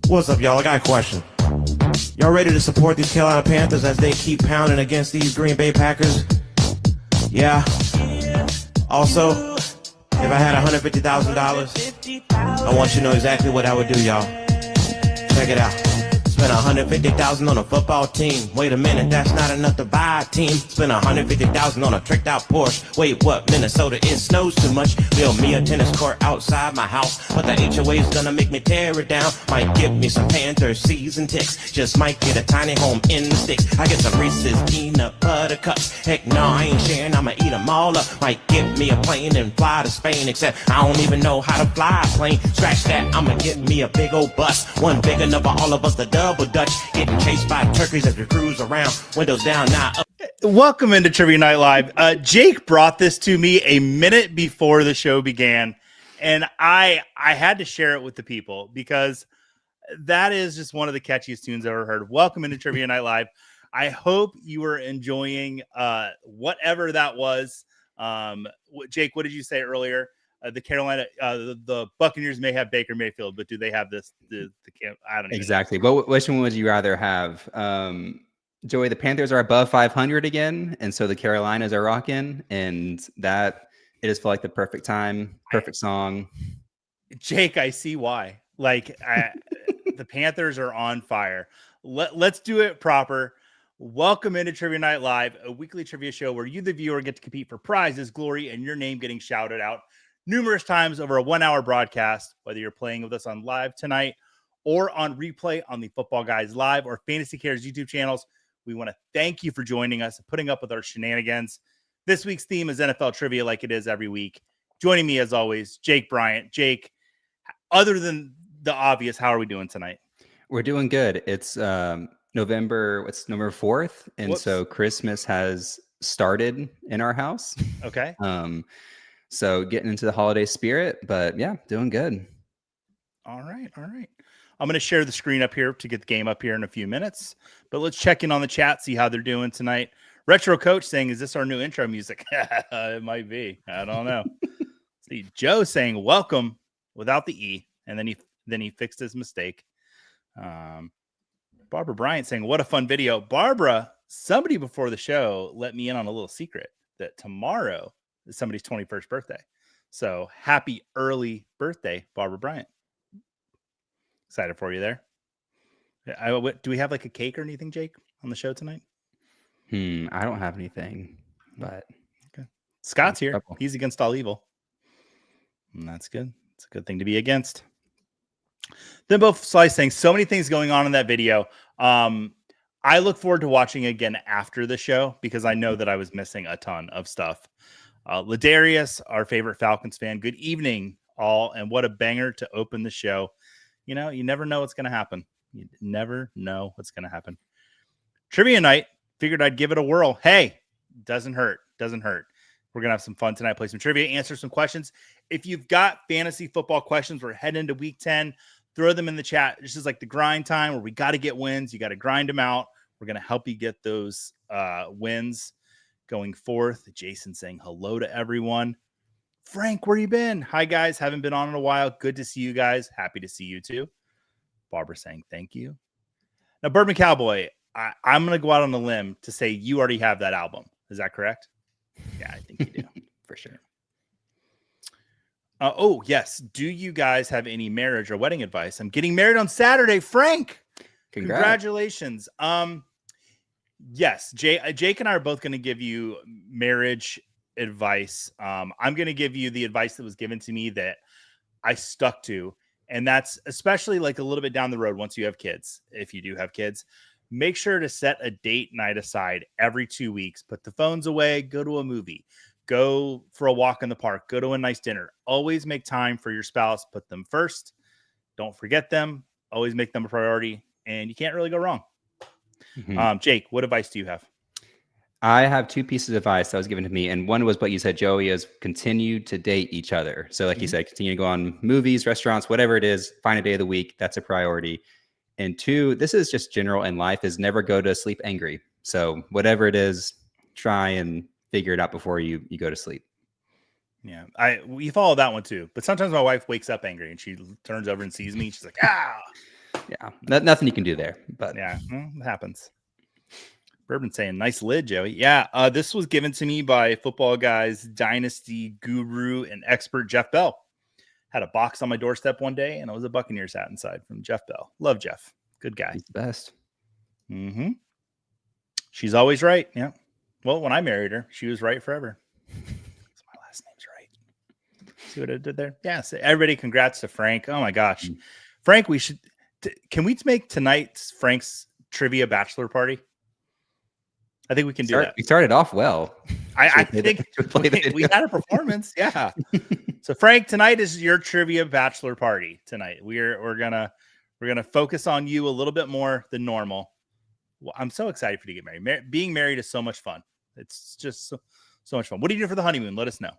What's up, y'all? I got a question. Y'all ready to support these Carolina Panthers as they keep pounding against these Green Bay Packers? Yeah. Also, if I had $150,000, I want you to know exactly what I would do, y'all. Check it out. Spend $150,000 on a football team. Wait a minute, that's not enough to buy a team. Spend $150,000 on a tricked out Porsche. Wait, what? Minnesota, it snows too much. Build me a tennis court outside my house, but the HOA's gonna make me tear it down. Might give me some Panthers season ticks. Just might get a tiny home in the sticks. I get some Reese's peanut butter cups. Heck no, I ain't sharing, I'ma eat them all up. Might give me a plane and fly to Spain, except I don't even know how to fly a plane. Scratch that, I'ma get me a big old bus. One big enough for all of us to double Dutch, getting chased by turkeys as we cruise around, windows down, now up. Welcome into Trivia Night Live. Jake brought this to me a minute before the show began, and I had to share it with the people because that is just one of the catchiest tunes I've ever heard. Welcome into Trivia Night Live. I hope you were enjoying whatever that was. Jake, what did you say earlier? The Carolina, the Buccaneers may have Baker Mayfield, but do they have this? I don't know. Exactly. But which one would you rather have? Joey, the Panthers are above 500 again, and so the Carolinas are rocking, and that it just felt like the perfect time, perfect song. Jake, I see why. Like the Panthers are on fire. Let's do it proper. Welcome into Trivia Night Live, a weekly trivia show where you, the viewer, get to compete for prizes, glory, and your name getting shouted out numerous times over a 1 hour broadcast, whether you're playing with us on live tonight or on replay on the Football Guys Live or Fantasy Cares YouTube channels. We want to thank you for joining us and putting up with our shenanigans. This week's theme is NFL trivia like it is every week. Joining me as always, Jake Bryant. Jake, other than the obvious, how are we doing tonight? We're doing good. It's November 4th. And so Christmas has started in our house. Okay. So getting into the holiday spirit, but yeah, doing good. All right. I'm going to share the screen up here to get the game up here in a few minutes, but let's check in on the chat, see how they're doing tonight. Retro Coach saying, is this our new intro music? It might be. I don't know. See, Joe saying, welcome without the E. And then he fixed his mistake. Barbara Bryant saying, what a fun video. Barbara, somebody before the show let me in on a little secret that tomorrow is somebody's 21st birthday. So happy early birthday, Barbara Bryant. Excited for you there. Do we have like a cake or anything, Jake, on the show tonight? I don't have anything, but okay. Scott's here. He's against all evil. And that's good. It's a good thing to be against. Then both slides saying so many things going on in that video. I look forward to watching again after the show because I know that I was missing a ton of stuff. Ladarius, our favorite Falcons fan. Good evening, all. And what a banger to open the show. You know, you never know what's going to happen. You never know what's going to happen. Trivia night. Figured I'd give it a whirl. Hey, doesn't hurt. We're going to have some fun tonight. Play some trivia, answer some questions. If you've got fantasy football questions, we're heading into week 10. Throw them in the chat. This is like the grind time where we got to get wins. You got to grind them out. We're going to help you get those wins going forth. Jason saying hello to everyone. Frank, where you been? Hi, guys. Haven't been on in a while. Good to see you guys. Happy to see you too. Barbara saying thank you. Now, Bourbon Cowboy, I'm going to go out on a limb to say you already have that album. Is that correct? Yeah, I think you do. For sure. Oh, yes. Do you guys have any marriage or wedding advice? I'm getting married on Saturday. Frank, congratulations. Yes, Jake and I are both going to give you marriage advice. I'm going to give you the advice that was given to me that I stuck to. And that's especially like a little bit down the road once you have kids. If you do have kids, make sure to set a date night aside every 2 weeks. Put the phones away, go to a movie, go for a walk in the park, go to a nice dinner. Always make time for your spouse. Put them first. Don't forget them. Always make them a priority. And you can't really go wrong. Mm-hmm. Jake, what advice do you have? I have two pieces of advice that was given to me. And one was what you said, Joey, is continue to date each other. So like you said, continue to go on movies, restaurants, whatever it is, find a day of the week. That's a priority. And two, this is just general in life, is never go to sleep angry. So whatever it is, try and figure it out before you go to sleep. Yeah, we follow that one too. But sometimes my wife wakes up angry and she turns over and sees me. She's like, ah. Yeah, nothing you can do there. But yeah, it happens. Bourbon saying, nice lid, Joey. Yeah, this was given to me by Football Guys Dynasty guru and expert Jeff Bell. Had a box on my doorstep one day, and it was a Buccaneers hat inside from Jeff Bell. Love Jeff. Good guy. He's the best. Mm-hmm. She's always right. Yeah. Well, when I married her, she was right forever. So my last name's right. See what I did there? Yeah. So everybody, congrats to Frank. Oh my gosh. Frank, we should, can we make tonight's Frank's trivia bachelor party? I think we can do that. We started off well. I think we had a performance. Yeah. So Frank, tonight is your trivia bachelor party tonight. We're gonna focus on you a little bit more than normal. Well, I'm so excited for you to get married. Being married is so much fun. It's just so much fun. What do you do for the honeymoon? Let us know.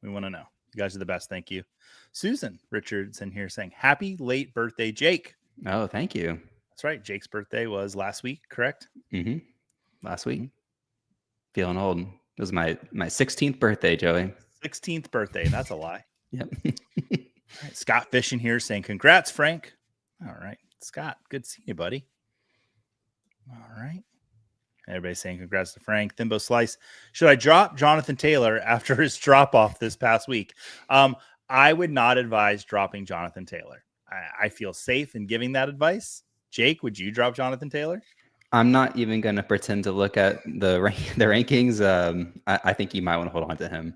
We want to know. You guys are the best. Thank you. Susan Richardson here saying, happy late birthday, Jake. Oh, thank you. That's right. Jake's birthday was last week, correct? Mm-hmm. Last week. Feeling old. It was my 16th birthday, Joey. 16th birthday. That's a lie. Yep. All right, Scott Fishing here saying, congrats, Frank. All right. Scott, good seeing you, buddy. All right. Everybody's saying congrats to Frank. Thimbo Slice. Should I drop Jonathan Taylor after his drop off this past week? I would not advise dropping Jonathan Taylor. I feel safe in giving that advice. Jake, would you drop Jonathan Taylor? I'm not even going to pretend to look at the rankings. I think you might want to hold on to him.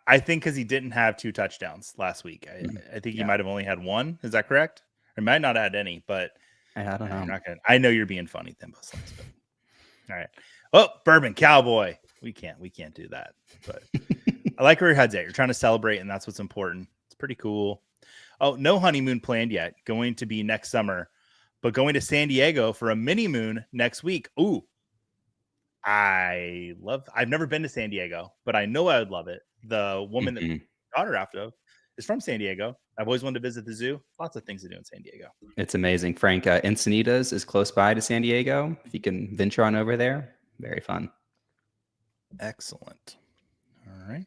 I think because he didn't have 2 touchdowns last week. I think he might have only had 1. Is that correct? Or might not have had any, but I don't know. I know you're being funny, Thimbo Slice. All right. Oh, Bourbon Cowboy. We can't do that. But I like where your head's at. You're trying to celebrate, and that's what's important. It's pretty cool. Oh, no honeymoon planned yet. Going to be next summer, but going to San Diego for a mini moon next week. Ooh. I've never been to San Diego, but I know I would love it. The woman that my daughter after is from San Diego. I've always wanted to visit the zoo. Lots of things to do in San Diego. It's amazing. Frank, Encinitas is close by to San Diego. If you can venture on over there, very fun. Excellent. All right.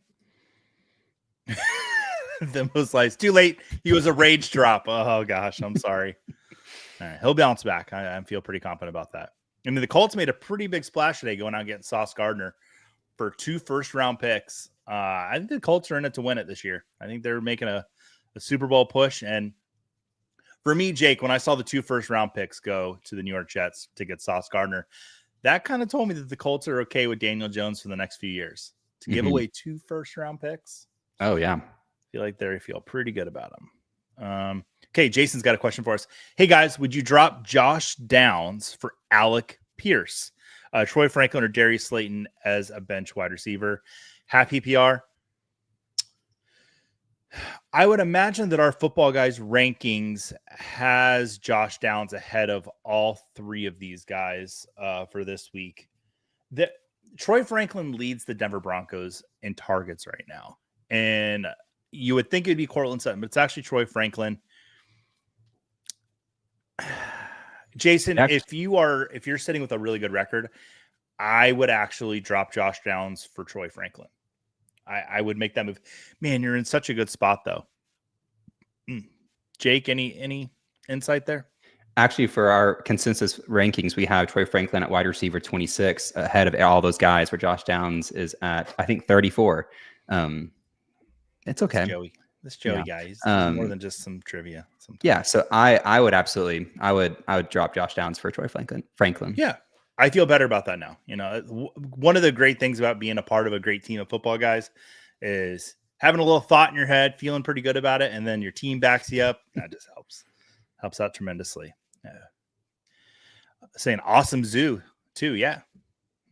The most slice. Too late. He was a rage drop. Oh, gosh. I'm sorry. All right. He'll bounce back. I feel pretty confident about that. I mean, the Colts made a pretty big splash today going out and getting Sauce Gardner for 2 first-round picks. I think the Colts are in it to win it this year. I think they're making a Super Bowl push. And for me, Jake, when I saw the 2 first-round picks go to the New York Jets to get Sauce Gardner, that kind of told me that the Colts are okay with Daniel Jones for the next few years. To give away 2 first-round picks. Oh, yeah. I feel like they feel pretty good about them. Okay, Jason's got a question for us. Hey, guys, would you drop Josh Downs for Alec Pierce, Troy Franklin, or Darius Slayton as a bench wide receiver? Half PPR. I would imagine that our Football Guys rankings has Josh Downs ahead of all 3 of these guys for this week. Troy Franklin leads the Denver Broncos in targets right now. And you would think it'd be Cortland Sutton, but it's actually Troy Franklin. Jason, if you're sitting with a really good record, I would actually drop Josh Downs for Troy Franklin. I would make that move. Man, you're in such a good spot, though. Jake, any insight there? Actually, for our consensus rankings, we have Troy Franklin at wide receiver 26 ahead of all those guys, where Josh Downs is at, I think, 34. It's okay. This Joey guy, he's more than just some trivia. Sometimes. Yeah, so I would drop Josh Downs for Troy Franklin. Yeah, I feel better about that now. You know, one of the great things about being a part of a great team of Football Guys is having a little thought in your head, feeling pretty good about it, and then your team backs you up. That just helps out tremendously. Saying awesome zoo too. Yeah,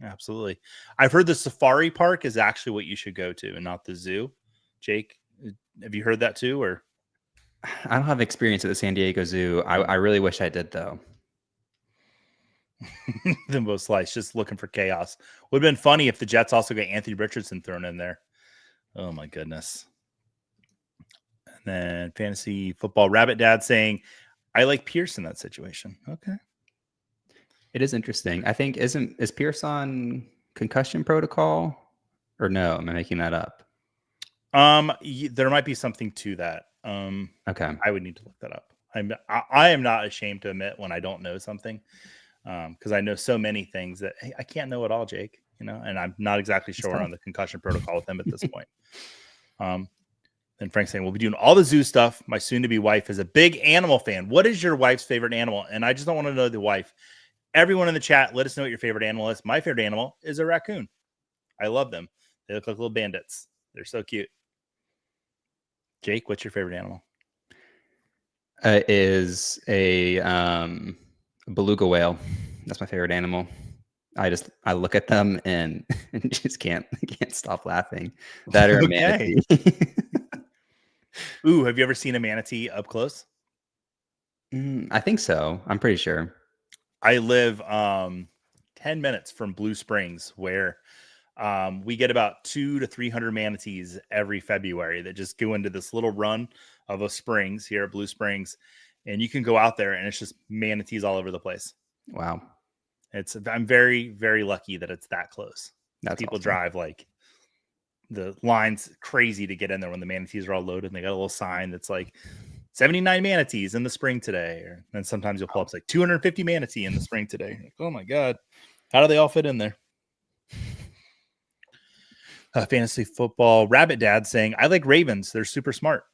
absolutely. I've heard the safari park is actually what you should go to and not the zoo. Jake, have you heard that too? Or I don't have experience at the San Diego Zoo. I really wish I did, though. The most slice, just looking for chaos. Would have been funny if the Jets also got Anthony Richardson thrown in there. Oh my goodness. And then Fantasy Football Rabbit Dad saying, I like Pierce in that situation. Okay. It is interesting. I think is Pierce on concussion protocol? Or no, am I making that up? There might be something to that. Okay. I would need to look that up. I am not ashamed to admit when I don't know something, because I know so many things that hey, I can't know it all, Jake. And I'm not exactly sure on the concussion protocol with him at this point. And Frank's saying, we'll be doing all the zoo stuff. My soon-to-be wife is a big animal fan. What is your wife's favorite animal? And I just don't want to know the wife. Everyone in the chat, let us know what your favorite animal is. My favorite animal is a raccoon. I love them. They look like little bandits. They're so cute. Jake, what's your favorite animal? Is a beluga whale. That's my favorite animal. I look at them and just can't stop laughing. That or a manatee. Ooh, have you ever seen a manatee up close? I think so. I'm pretty sure. I live 10 minutes from Blue Springs, where we get about 200 to 300 manatees every February that just go into this little run of a springs here at Blue Springs. And you can go out there and it's just manatees all over the place. Wow. I'm very, very lucky that it's that close. People awesome. drive like the line's crazy to get in there when the manatees are all loaded, and they got a little sign that's like 79 manatees in the spring today. And then sometimes you'll pull up like 250 manatee in the spring today. Like, oh my God, how do they all fit in there? Fantasy football rabbit dad saying, I like Ravens. They're super smart.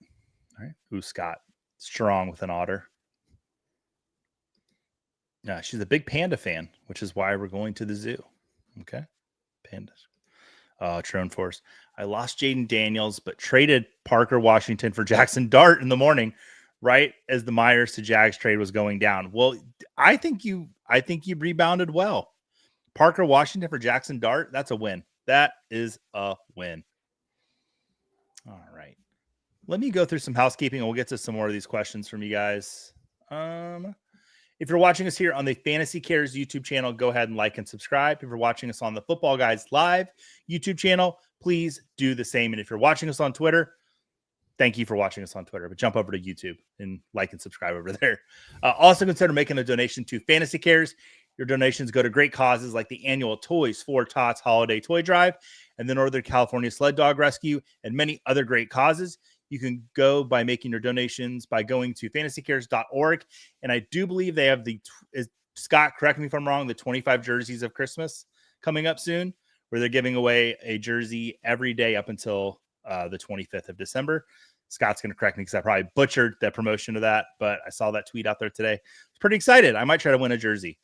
All right. Ooh, Scott, strong with an otter. She's a big panda fan, which is why we're going to the zoo. Okay. Pandas. Tron Force. I lost Jaden Daniels, but traded Parker Washington for Jackson Dart in the morning, right as the Myers to Jags trade was going down. Well, I think you rebounded well. Parker Washington for Jackson Dart. That's a win. That is a win. All right. Let me go through some housekeeping and we'll get to some more of these questions from you guys. If you're watching us here on the Fantasy Cares YouTube channel, go ahead and like and subscribe. If you're watching us on the Football Guys Live YouTube channel, please do the same. And if you're watching us on Twitter, thank you for watching us on Twitter, but jump over to YouTube and like and subscribe over there. Also consider making a donation to Fantasy Cares. Your donations go to great causes like the annual Toys for Tots Holiday Toy Drive and the Northern California Sled Dog Rescue and many other great causes. You can go by making your donations by going to fantasycares.org. And I do believe they have Scott, correct me if I'm wrong, the 25 jerseys of Christmas coming up soon, where they're giving away a jersey every day up until the 25th of December. Scott's going to correct me because I probably butchered the promotion of that, but I saw that tweet out there today. I was pretty excited. I might try to win a jersey.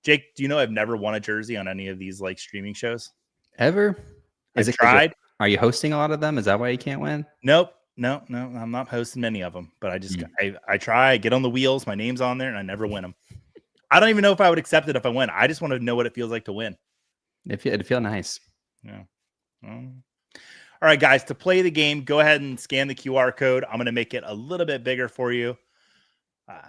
Jake, do you know I've never won a jersey on any of these like streaming shows? Ever? I've tried. Are you hosting a lot of them? Is that why you can't win? Nope. No, I'm not hosting many of them, but I try, I get on the wheels, my name's on there, and I never win them. I don't even know if I would accept it if I win. I just want to know what it feels like to win. It'd feel nice. Yeah. All right, guys, to play the game, go ahead and scan the QR code. I'm going to make it a little bit bigger for you.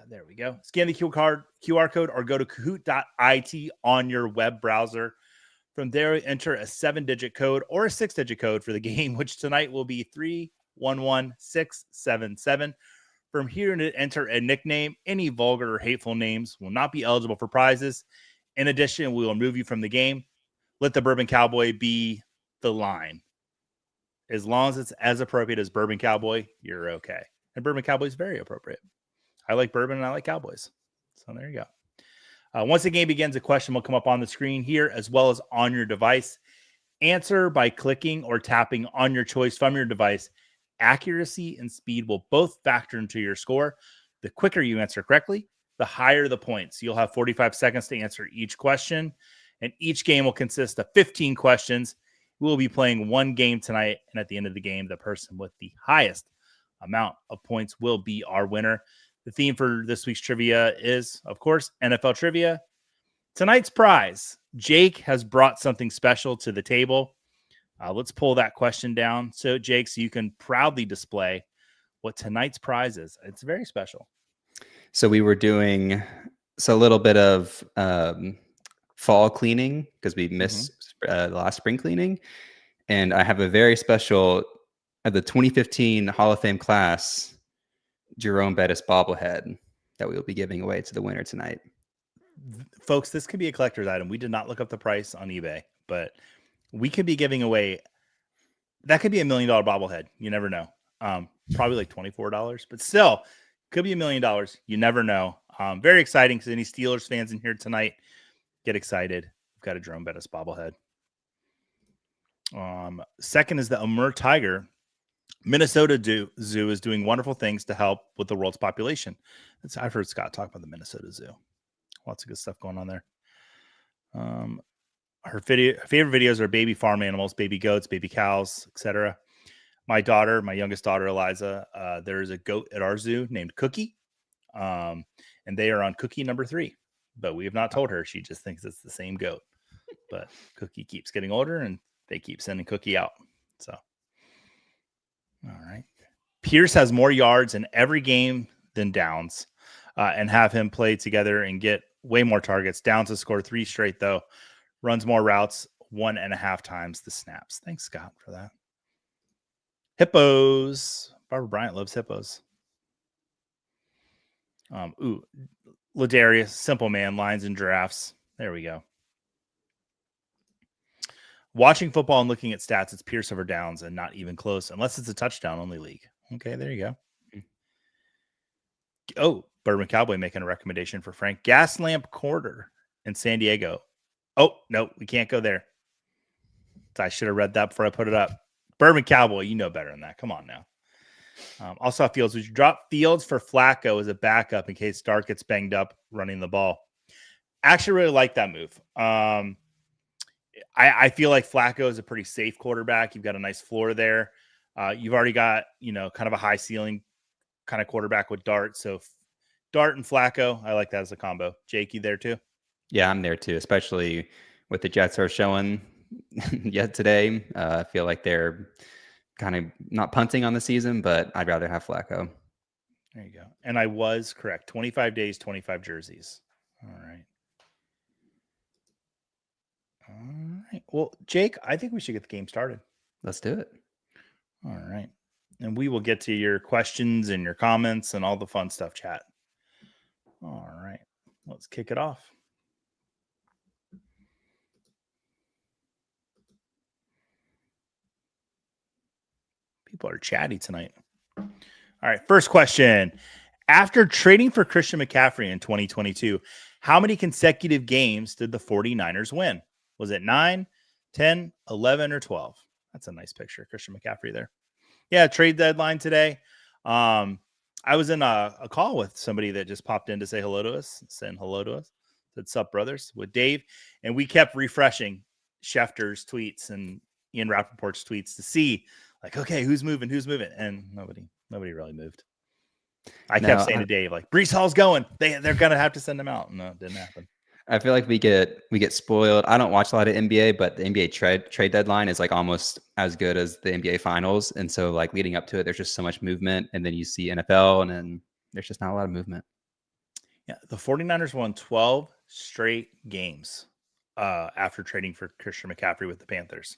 There we go. Scan the QR code or go to Kahoot.it on your web browser. From there, enter a 7-digit code or a 6-digit code for the game, which tonight will be 311677. From here, enter a nickname. Any vulgar or hateful names will not be eligible for prizes. In addition, we will remove you from the game. Let the Bourbon Cowboy be the line. As long as it's as appropriate as Bourbon Cowboy, you're okay. And Bourbon Cowboy is very appropriate. I like bourbon and I like Cowboys. So there you go. Once the game begins, a question will come up on the screen here as well as on your device. Answer by clicking or tapping on your choice from your device. Accuracy and speed will both factor into your score. The quicker you answer correctly, the higher the points. You'll have 45 seconds to answer each question, and each game will consist of 15 questions. We will be playing one game tonight, and at the end of the game, the person with the highest amount of points will be our winner. The theme for this week's trivia is, of course, NFL trivia. Tonight's prize, Jake has brought something special to the table. Let's pull that question down. So, Jake, so you can proudly display what tonight's prize is. It's very special. So we were doing a little bit of fall cleaning because we missed the last spring cleaning. And I have a very special, the 2015 Hall of Fame class, Jerome Bettis bobblehead that we will be giving away to the winner tonight. Folks, this could be a collector's item. We did not look up the price on eBay, but we could be giving away That could be $1 million bobblehead. You never know. Probably like $24, but still could be $1 million. You never know. Very exciting. Because any Steelers fans in here tonight, get excited. We've got a Jerome Bettis bobblehead. Second is the Amur Tiger. Minnesota Zoo is doing wonderful things to help with the world's population. I've heard Scott talk about the Minnesota Zoo. Lots of good stuff going on there. Her favorite videos are baby farm animals, baby goats, baby cows, etc. My youngest daughter, Eliza, there is a goat at our zoo named Cookie. And they are on cookie number 3, but we have not told her. She just thinks it's the same goat, but Cookie keeps getting older and they keep sending Cookie out. So, all right. Pierce has more yards in every game than Downs, and have him play together and get way more targets. Downs has scored 3 straight though. Runs more routes 1.5 times the snaps. Thanks, Scott, for that. Hippos. Barbara Bryant loves hippos. Ladarius, simple man, lions and giraffes. There we go. Watching football and looking at stats, it's Pierce over Downs and not even close, unless it's a touchdown only league. Okay, there you go. Oh, Bourbon Cowboy making a recommendation for Frank. Gas Lamp Quarter in San Diego. Oh, no, we can't go there. I should have read that before I put it up. Bourbon Cowboy, you know better than that. Come on now. Also, Fields, would you drop Fields for Flacco as a backup in case Stark gets banged up running the ball? Actually, really like that move. I feel like Flacco is a pretty safe quarterback. You've got a nice floor there. You've already got, kind of a high ceiling kind of quarterback with Dart. So Dart and Flacco, I like that as a combo. Jake, you there too? Yeah, I'm there too, especially with the Jets are showing yet today. I feel like they're kind of not punting on the season, but I'd rather have Flacco. There you go. And I was correct. 25 days, 25 jerseys. All right. All right. Well, Jake, I think we should get the game started. Let's do it. All right. And we will get to your questions and your comments and all the fun stuff, chat. All right. Let's kick it off. People are chatty tonight. All right. First question. After trading for Christian McCaffrey in 2022, how many consecutive games did the 49ers win? Was it 9, 10, 11, or 12? That's a nice picture. Christian McCaffrey there. Yeah, trade deadline today. I was in a call with somebody that just popped in to say hello to us, saying hello to us. Said, sup, brothers, with Dave. And we kept refreshing Schefter's tweets and Ian Rappaport's tweets to see, like, okay, who's moving? And nobody really moved. I kept saying to Dave, like, Breece Hall's going. They're going to have to send him out. No, it didn't happen. I feel like we get spoiled. I don't watch a lot of NBA, but the NBA trade deadline is like almost as good as the NBA finals. And so like leading up to it, there's just so much movement. And then you see NFL and then there's just not a lot of movement. Yeah. The 49ers won 12 straight games after trading for Christian McCaffrey with the Panthers.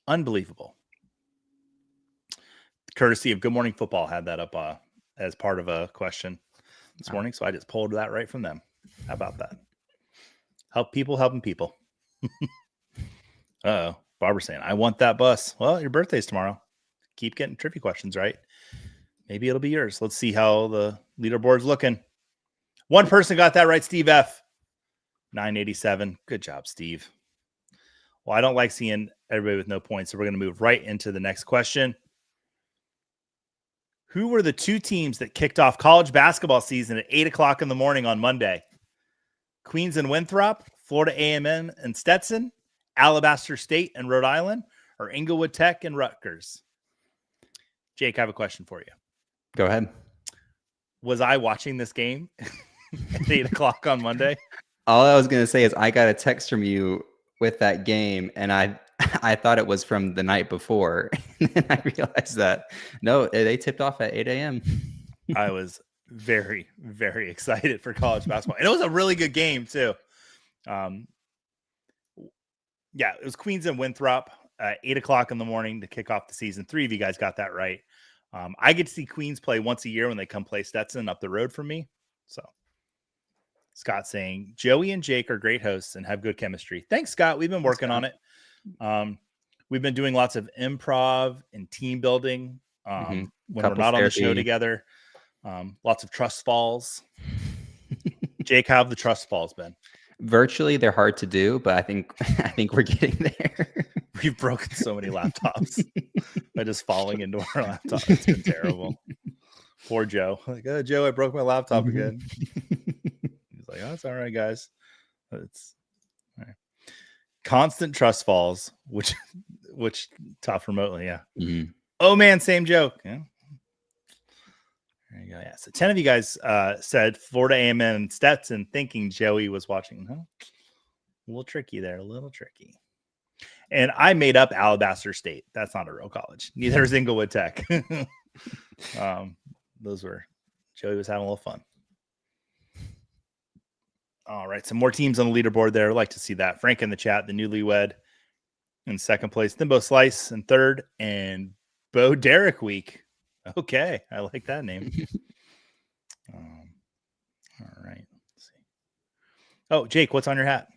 Unbelievable. Courtesy of Good Morning Football had that up as part of a question this morning. So I just pulled that right from them. How about that? Help people helping people. Uh-oh. Barbara's saying, I want that bus. Well, your birthday's tomorrow. Keep getting trivia questions right. Maybe it'll be yours. Let's see how the leaderboard's looking. One person got that right, Steve F. 987. Good job, Steve. Well, I don't like seeing everybody with no points, so we're going to move right into the next question. Who were the 2 teams that kicked off college basketball season at 8 o'clock in the morning on Monday? Queens and Winthrop, Florida A&M and Stetson, Alabaster State and Rhode Island, or Inglewood Tech and Rutgers? Jake, I have a question for you. Go ahead. Was I watching this game at 8 o'clock on Monday? All I was going to say is I got a text from you with that game, and I thought it was from the night before. And then I realized that, no, they tipped off at 8 a.m. I was very, very excited for college basketball. And it was a really good game, too. Yeah, it was Queens and Winthrop, 8 o'clock in the morning to kick off the season. 3 of you guys got that right. I get to see Queens play once a year when they come play Stetson up the road from me. So Scott saying, Joey and Jake are great hosts and have good chemistry. Thanks, Scott. We've been working on it. We've been doing lots of improv and team building when we're Couples not on the show therapy. together. Lots of trust falls. Jake, how have the trust falls been? Virtually, they're hard to do, but I think we're getting there. We've broken so many laptops by just falling into our laptop. It's been terrible. Poor Joe. Like, oh, Joe, I broke my laptop again. He's like, oh, it's all right, guys. But it's all right. Constant trust falls, which tough remotely, yeah. Oh man, same joke. Yeah. There you go. Yeah. So 10 of you guys said Florida A&M and Stetson, thinking Joey was watching. Huh? A little tricky there, a little tricky. And I made up Alabaster State. That's not a real college. Neither is Inglewood Tech. Those were, Joey was having a little fun. All right, some more teams on the leaderboard there. I'd like to see that. Frank in the chat, the newlywed in second place. Thimbo Slice in third, and Bo Derek Week. Okay, I like that name. All right, let's see. Oh, Jake, what's on your hat?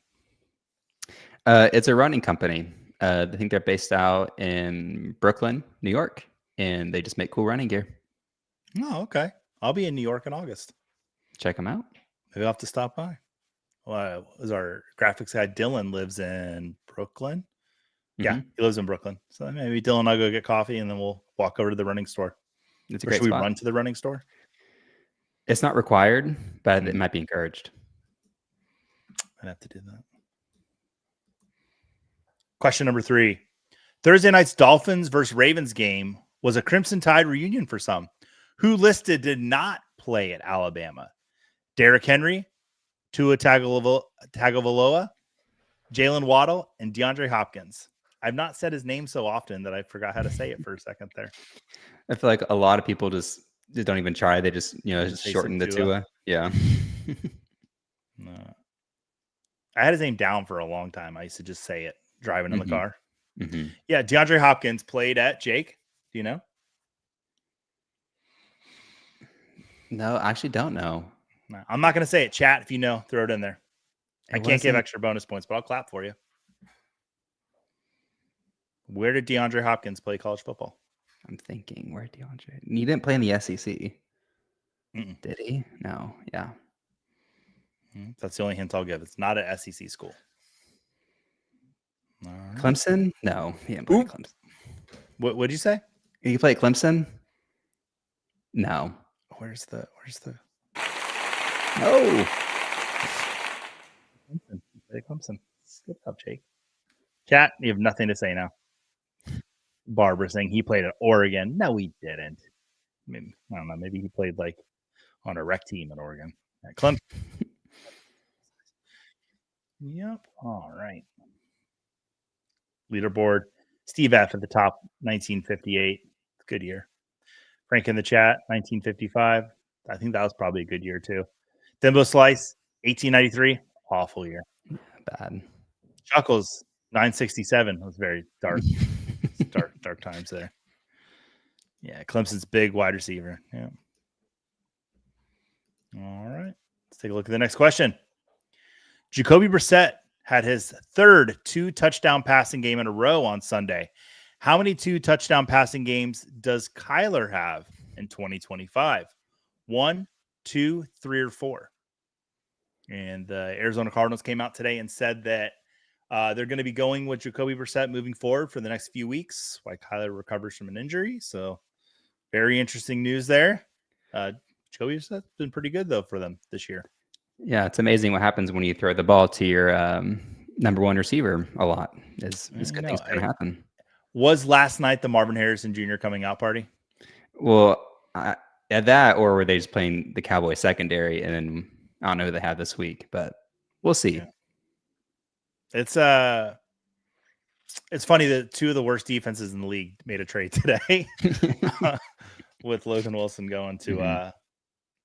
It's a running company. I think they're based out in Brooklyn, New York, and they just make cool running gear. Oh, okay. I'll be in New York in August. Check them out. Maybe I'll have to stop by. Well, our graphics guy Dylan lives in Brooklyn. Yeah, he lives in Brooklyn. So maybe Dylan and I'll go get coffee, and then we'll walk over to the running store. It's a or great should we spot. run to the running store? It's not required, but it might be encouraged. I'd have to do that. Question number 3. Thursday night's Dolphins versus Ravens game was a Crimson Tide reunion for some. Who listed did not play at Alabama? Derrick Henry, Tua Tagovailoa, Jalen Waddle, and DeAndre Hopkins. I've not said his name so often that I forgot how to say it for a second there. I feel like a lot of people just don't even try. They just shorten the Tua. Yeah. No. I had his name down for a long time. I used to just say it driving in the car. Yeah, DeAndre Hopkins played at Jake. Do you know? No, I actually don't know. No, I'm not going to say it. Chat, if you know, throw it in there. I can't give extra bonus points, but I'll clap for you. Where did DeAndre Hopkins play college football? I'm thinking, where did DeAndre? He didn't play in the SEC. Did he? No. Yeah. That's the only hint I'll give. It's not an SEC school. Right. Clemson? No, he didn't play at Clemson. What did you say? He played at Clemson? No. Where's the? No. Clemson. Good job, Jake. Chat, you have nothing to say now. Barbara saying he played at Oregon. No, he didn't. I mean, I don't know. Maybe he played like on a rec team at Oregon. At Clemson. Yep. All right. Leaderboard. Steve F at the top, 1958. Good year. Frank in the chat, 1955. I think that was probably a good year too. Thimbo Slice, 1893. Awful year. Bad. Chuckles, 967. That was very dark. dark times there. Yeah, Clemson's big wide receiver. Yeah. All right. Let's take a look at the next question. Jacoby Brissett had his third 2-touchdown passing game in a row on Sunday. How many 2-touchdown passing games does Kyler have in 2025? 1, 2, 3, or 4? And the Arizona Cardinals came out today and said that they're going to be going with Jacoby Brissett moving forward for the next few weeks while Kyler recovers from an injury. So very interesting news there. Jacoby Brissett's been pretty good, though, for them this year. Yeah, it's amazing what happens when you throw the ball to your number one receiver a lot. It's good things can happen. Was last night the Marvin Harrison Jr. coming out party? Well, at that, or were they just playing the Cowboys secondary? And then I don't know who they have this week, but we'll see. Yeah. It's funny that two of the worst defenses in the league made a trade today with Logan Wilson going to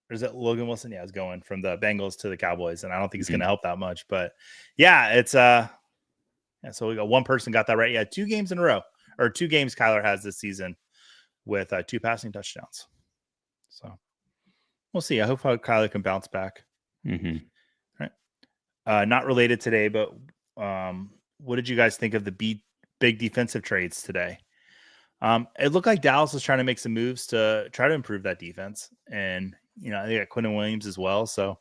or is it Logan Wilson? Yeah, it's going from the Bengals to the Cowboys, and I don't think it's going to help that much. But yeah, it's so we got one person got that right. Yeah, 2 games in a row, or 2 games Kyler has this season with 2 passing touchdowns. So we'll see. I hope Kyler can bounce back. Right. Not related today, but what did you guys think of the big defensive trades today. It looked like Dallas was trying to make some moves to try to improve that defense. And, they got Quinnen Williams as well. So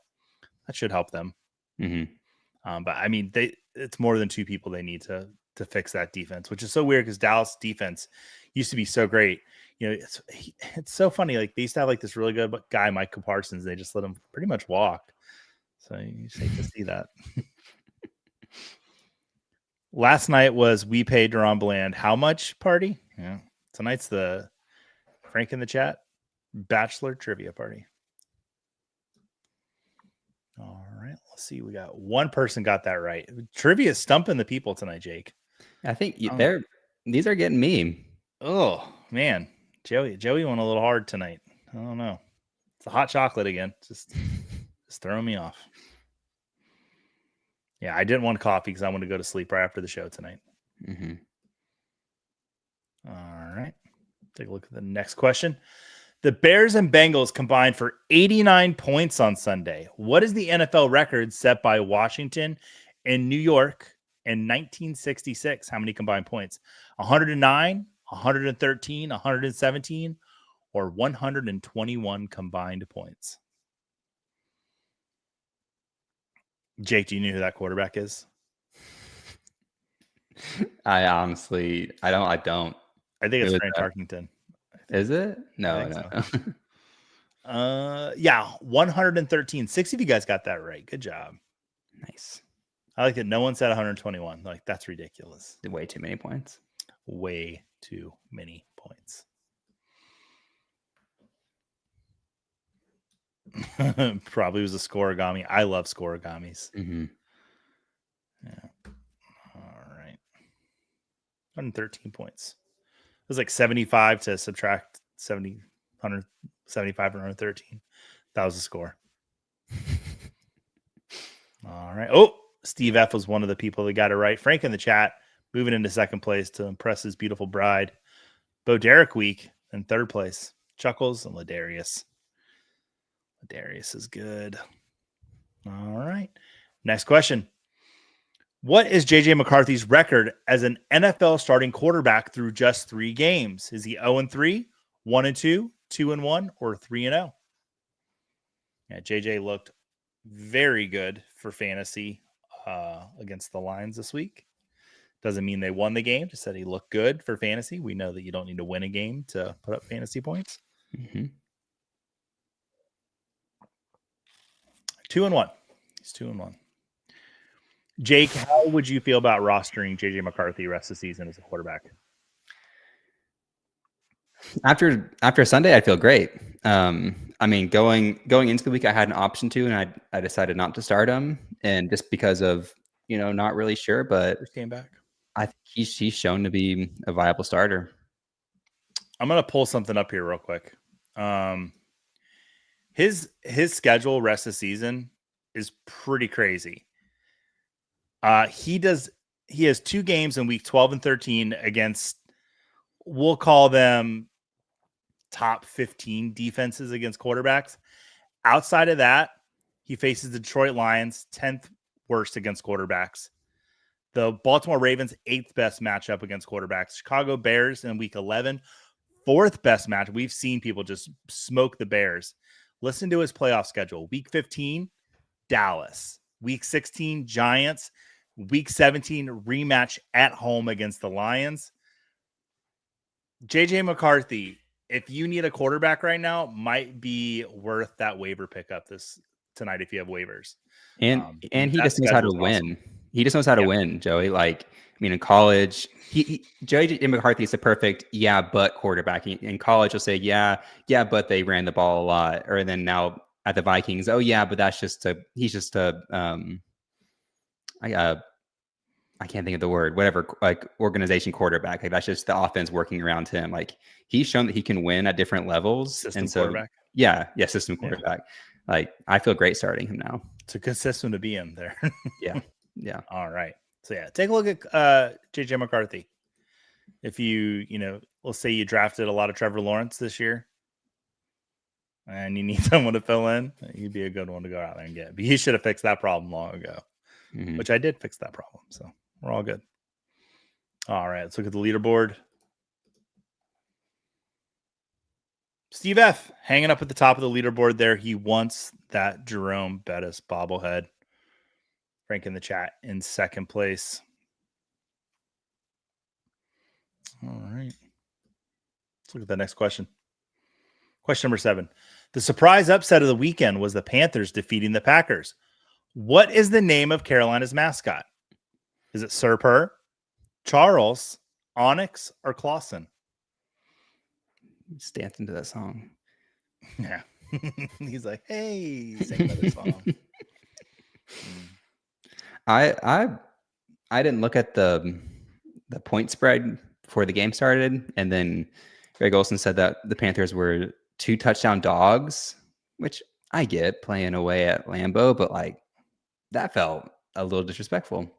that should help them. Mm-hmm. But I mean, it's more than two people they need to fix that defense, which is so weird because Dallas defense used to be so great. It's so funny. Like they used to have like this really good guy, Michael Parsons. They just let him pretty much walk. So you just hate to see that. Last night was We Paid Deron Bland How Much party. Yeah. Tonight's the Frank in the chat Bachelor Trivia party. All right. Let's see. We got one person got that right. Trivia is stumping the people tonight, Jake. I think these are getting me. Oh, man. Joey went a little hard tonight. I don't know. It's the hot chocolate again. Just throwing me off. Yeah, I didn't want coffee because I want to go to sleep right after the show tonight. Mm-hmm. All right. Take a look at the next question. The Bears and Bengals combined for 89 points on Sunday. What is the NFL record set by Washington and New York in 1966? How many combined points? 109, 113, 117, or 121 combined points? Jake, do you know who that quarterback is? I honestly, I don't. I think it's Frank Tarkington. Is it? No. Yeah, 113. 6 of you guys got that right. Good job. Nice. I like that no one said 121. Like, that's ridiculous. Way too many points. Way too many points. Probably was a scoregami. I love scoregamis. Mm-hmm. Yeah. All right. 113 points. It was like 75 to subtract 70, 175 and 113. That was the score. All right. Oh, Steve F was one of the people that got it right. Frank in the chat, moving into second place to impress his beautiful bride. Bo Derek Week in third place. Chuckles and Ladarius. Ladarius is good. All right. Next question. What is J.J. McCarthy's record as an NFL starting quarterback through just 3 games? Is he 0-3, 1-2, 2-1, or 3-0? Yeah, J.J. looked very good for fantasy against the Lions this week. Doesn't mean they won the game. Just said he looked good for fantasy. We know that you don't need to win a game to put up fantasy points. Mm-hmm. 2-1. He's 2-1. Jake, how would you feel about rostering J.J. McCarthy rest of the season as a quarterback? After Sunday, I feel great. I mean, going into the week, I had an option to, and I decided not to start him, and just because of not really sure, but First game back. I think he's shown to be a viable starter. I'm gonna pull something up here real quick. His schedule rest of the season is pretty crazy. He has 2 games in week 12 and 13 against, we'll call them top 15 defenses against quarterbacks. Outside of that, he faces the Detroit Lions, 10th worst against quarterbacks. The Baltimore Ravens, 8th best matchup against quarterbacks. Chicago Bears in week 11, 4th best match. We've seen people just smoke the Bears. Listen to his playoff schedule. Week 15, Dallas. Week 16, Giants. Week 17, rematch at home against the Lions. J.J. McCarthy, if you need a quarterback right now, might be worth that waiver pickup tonight if you have waivers. And he just knows how to win. He just knows how to win, Joey. Like, I mean, in college, J.J. McCarthy is the perfect but quarterback. In college, he'll say, yeah, but they ran the ball a lot. Or then now at the Vikings, but that's he's just I can't think of the word, whatever, like organization quarterback. Like that's just the offense working around him. Like he's shown that he can win at different levels. System quarterback. System quarterback. Yeah. Like I feel great starting him now. It's a good system to be in there. Yeah. All right. So take a look at JJ McCarthy. If you let's say you drafted a lot of Trevor Lawrence this year and you need someone to fill in, he'd be a good one to go out there and get. But he should have fixed that problem long ago, which I did fix that problem. So we're all good. All right, let's look at the leaderboard. Steve F. hanging up at the top of the leaderboard there. He wants that Jerome Bettis bobblehead. Frank in the chat in second place. All right. Let's look at the next question. Question number 7. The surprise upset of the weekend was the Panthers defeating the Packers. What is the name of Carolina's mascot? Is it Sir Purr, Charles, Onyx, or Clausen? He's dancing to that song. Yeah. He's like, hey, sing another song. I didn't look at the point spread before the game started, and then Greg Olson said that the Panthers were 2 touchdown dogs, which I get playing away at Lambeau, but like that felt a little disrespectful.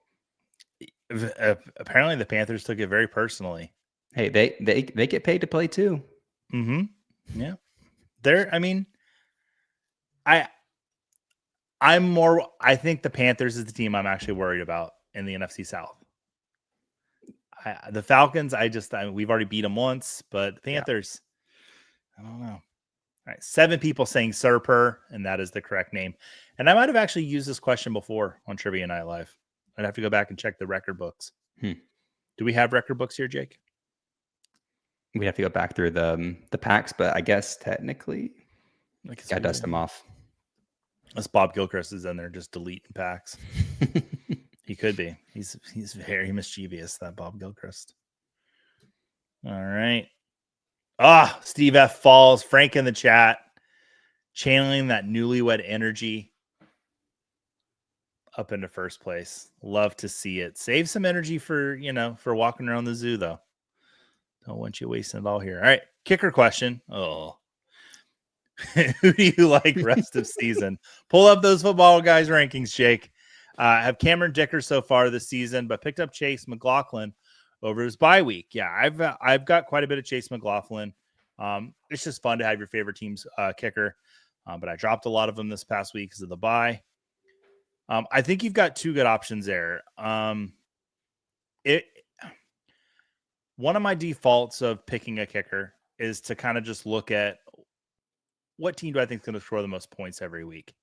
Apparently the Panthers took it very personally. Hey, they get paid to play too. Mm-hmm. Yeah. I think the Panthers is the team I'm actually worried about in the NFC South. The Falcons, we've already beat them once, but the Panthers, I don't know. All right. 7 people saying Sir Purr, and that is the correct name. And I might have actually used this question before on Trivia Night Live. I'd have to go back and check the record books. Do we have record books here, Jake? We have to go back through the packs, but I guess technically, dust them off. Unless Bob Gilchrist is in there just deleting packs. He could be. He's very mischievous, that Bob Gilchrist. All right. Steve F. falls. Frank in the chat, channeling that newlywed energy up into first place. Love to see it. Save some energy for walking around the zoo, though. Don't want you wasting it all here. All right. Kicker question. Oh. Who do you like rest of season? Pull up those football guys rankings, Jake. I have Cameron Dicker so far this season, but picked up Chase McLaughlin over his bye week. Yeah, I've got quite a bit of Chase McLaughlin. It's just fun to have your favorite team's kicker, but I dropped a lot of them this past week because of the bye. I think you've got 2 good options there. One of my defaults of picking a kicker is to kind of just look at what team do I think is going to score the most points every week.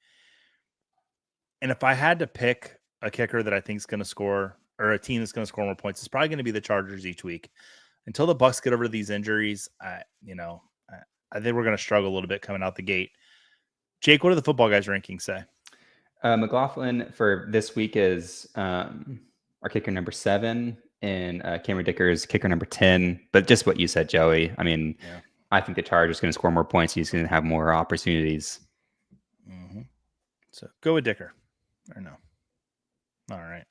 And if I had to pick a kicker that I think is going to score, or a team that's going to score more points, it's probably going to be the Chargers each week. Until the Bucs get over these injuries, I think we're going to struggle a little bit coming out the gate. Jake, what do the football guys rankings say? McLaughlin for this week is our kicker number 7, and Cameron Dicker's kicker number 10. But just what you said, Joey. I mean, I think the Chargers are going to score more points. He's going to have more opportunities. Mm-hmm. So go with Dicker, or no? All right.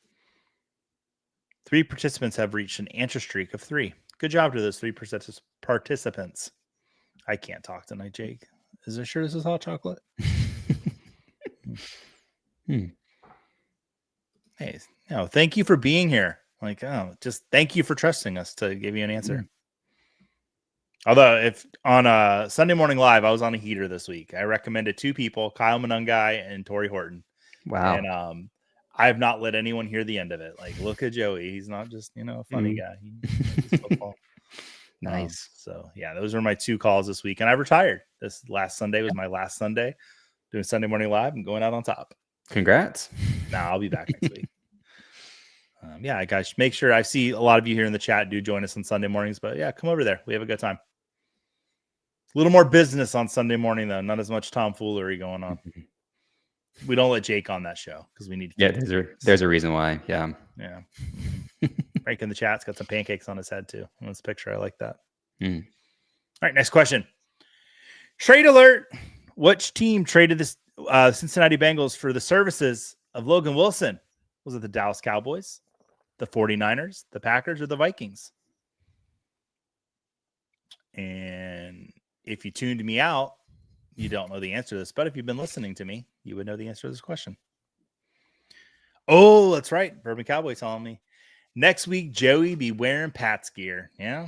3 participants have reached an answer streak of 3. Good job to those 3 participants. I can't talk tonight, Jake. Is it sure this is hot chocolate? Hey, thank you for being here. Just thank you for trusting us to give you an answer. Although, if on Sunday Morning Live, I was on a heater this week. I recommended 2 people, Kyle Monungai and Torrey Horton. Wow. And I have not let anyone hear the end of it. Like, look at Joey. He's not just, a funny guy. He plays football. Nice. So, yeah, those were my 2 calls this week. And I retired. This last Sunday was my last Sunday doing Sunday Morning Live and going out on top. Congrats. I'll be back next week. Yeah, guys, make sure I see a lot of you here in the chat. Do join us on Sunday mornings. But, yeah, come over there. We have a good time. A little more business on Sunday morning, though. Not as much tomfoolery going on. We don't let Jake on that show because we need to. Yeah, there's a reason why. Yeah. Yeah. Frank in the chat's got some pancakes on his head, too. In this picture, I like that. All right, next question. Trade alert. Which team traded the Cincinnati Bengals for the services of Logan Wilson? Was it the Dallas Cowboys, the 49ers, the Packers, or the Vikings? And if you tuned me out, you don't know the answer to this. But if you've been listening to me, you would know the answer to this question. Oh, that's right. Bourbon Cowboy telling me. Next week, Joey be wearing Pat's gear. Yeah.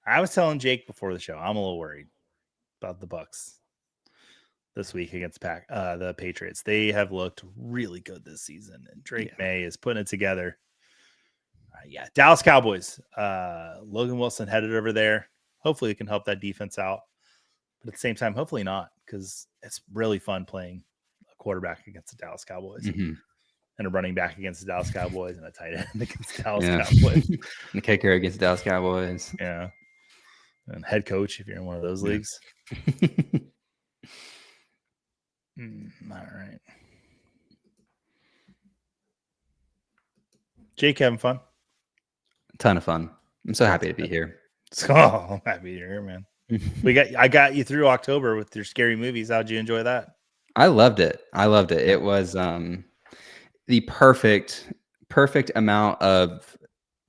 I was telling Jake before the show, I'm a little worried about the Bucs this week against the Patriots. They have looked really good this season, and Drake May is putting it together. Yeah, Dallas Cowboys. Logan Wilson headed over there. Hopefully, it can help that defense out. But at the same time, hopefully not, because it's really fun playing a quarterback against the Dallas Cowboys and a running back against the Dallas Cowboys and a tight end against the Dallas Cowboys. And the kicker against the Dallas Cowboys. Yeah. And head coach if you're in one of those leagues. All right. Jake, having fun? Ton of fun. I'm so happy to be here. I'm happy you're here, man. I got you through October with your scary movies. How'd you enjoy that? I loved it. It was the perfect amount of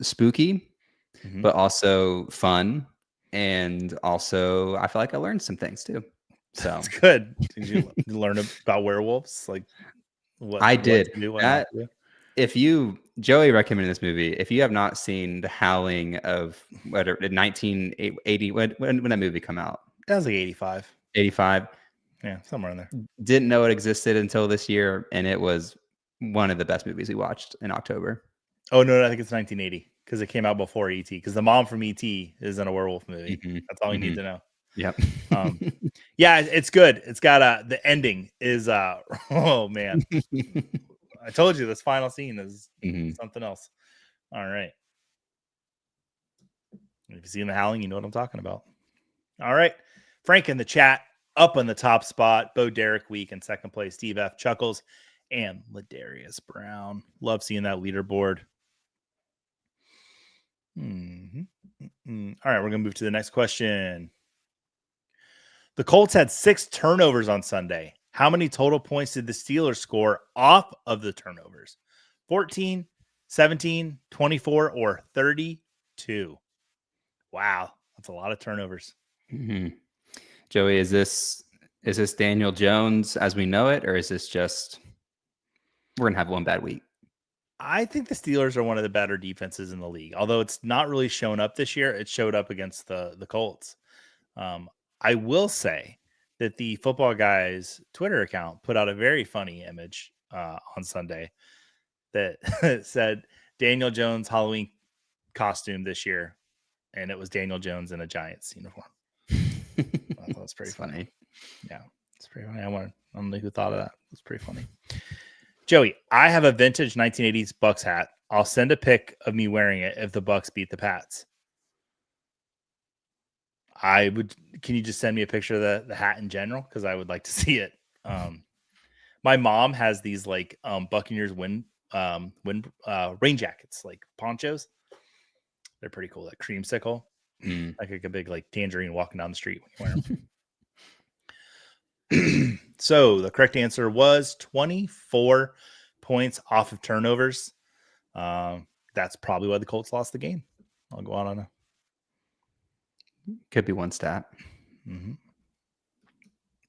spooky, but also fun. And also I feel like I learned some things too. So that's good. Did you learn about werewolves? Like what I did. If Joey recommended this movie, if you have not seen The Howling of 1980, when that movie come out? That was like 85. 85. Yeah, somewhere in there. Didn't know it existed until this year, and it was one of the best movies we watched in October. Oh no, I think it's 1980 because it came out before E.T. Because the mom from E.T. is in a werewolf movie. That's all you need to know. Yep. Yeah, it's good. It's got the ending is oh man. I told you this final scene is something else. All right. If you've seen The Howling, you know what I'm talking about. All right. Frank in the chat, up on the top spot. Bo Derek Week in second place. Steve F. Chuckles and Ladarius Brown. Love seeing that leaderboard. All right. We're going to move to the next question. The Colts had 6 turnovers on Sunday. How many total points did the Steelers score off of the turnovers? 14, 17, 24, or 32? Wow, that's a lot of turnovers. Joey, is this Daniel Jones as we know it, or is this just we're gonna have one bad week? I think the Steelers are one of the better defenses in the league. Although it's not really shown up this year, it showed up against the Colts. I will say that the Football Guys Twitter account put out a very funny image on Sunday that said Daniel Jones Halloween costume this year, and it was Daniel Jones in a Giants uniform. I thought it was pretty funny. Yeah, it's pretty funny. I don't know who thought of that. It's pretty funny. Joey, I have a vintage 1980s Bucks hat. I'll send a pic of me wearing it if the Bucks beat the Pats. Can you just send me a picture of the hat in general? Because I would like to see it. My mom has these like Buccaneers wind rain jackets, like ponchos. They're pretty cool. Like creamsicle, like a big like tangerine walking down the street when you wear them. So the correct answer was 24 points off of turnovers. That's probably why the Colts lost the game. I'll go out on a. Could be one stat.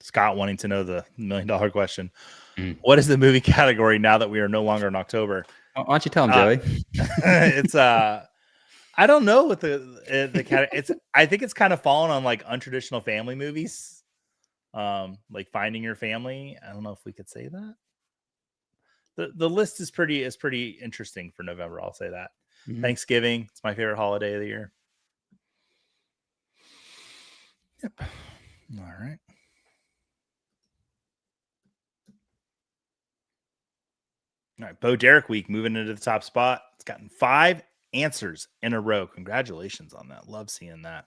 Scott wanting to know the $1 million question. What is the movie category now that we are no longer in October? Why don't you tell him, Joey? It's I don't know what the cat. I think it's kind of fallen on like untraditional family movies, like Finding Your Family. I don't know if we could say that. The list is pretty interesting for November. I'll say that. Thanksgiving, it's my favorite holiday of the year. Yep. All right. All right. Bo Derek Week moving into the top spot. It's gotten 5 answers in a row. Congratulations on that. Love seeing that.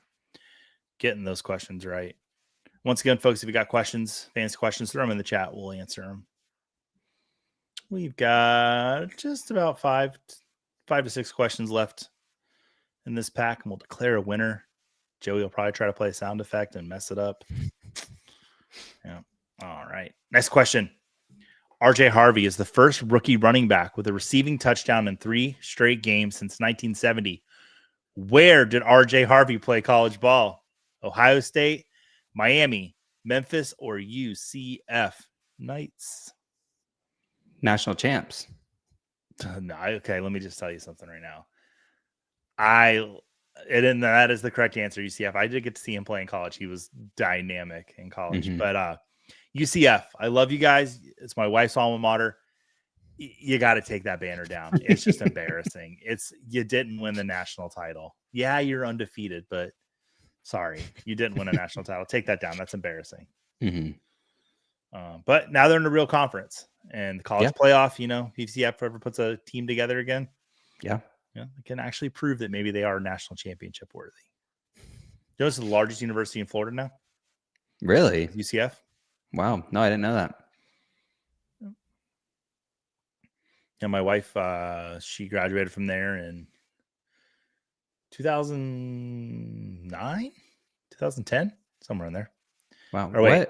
Getting those questions right. Once again, folks, if you got questions, fancy questions, throw them in the chat. We'll answer them. We've got just about 5 to 6 questions left in this pack, and we'll declare a winner. Joey will probably try to play a sound effect and mess it up. Yeah. All right. Next question. RJ Harvey is the first rookie running back with a receiving touchdown in 3 straight games since 1970. Where did RJ Harvey play college ball? Ohio State, Miami, Memphis, or UCF Knights? National champs. No, okay, let me just tell you something right now. That is the correct answer, UCF. I did get to see him play in college. He was dynamic in college. But UCF, I love you guys. It's my wife's alma mater. you got to take that banner down. It's just embarrassing. You didn't win the national title. Yeah, you're undefeated, but sorry, you didn't win a national title. Take that down. That's embarrassing. But now they're in a real conference and the college playoff. UCF ever puts a team together again. Yeah, they can actually prove that maybe they are national championship worthy. It's the largest university in Florida now. Really? UCF. Wow. No, I didn't know that. And my wife, she graduated from there in 2009, 2010, somewhere in there. Wow. Or wait.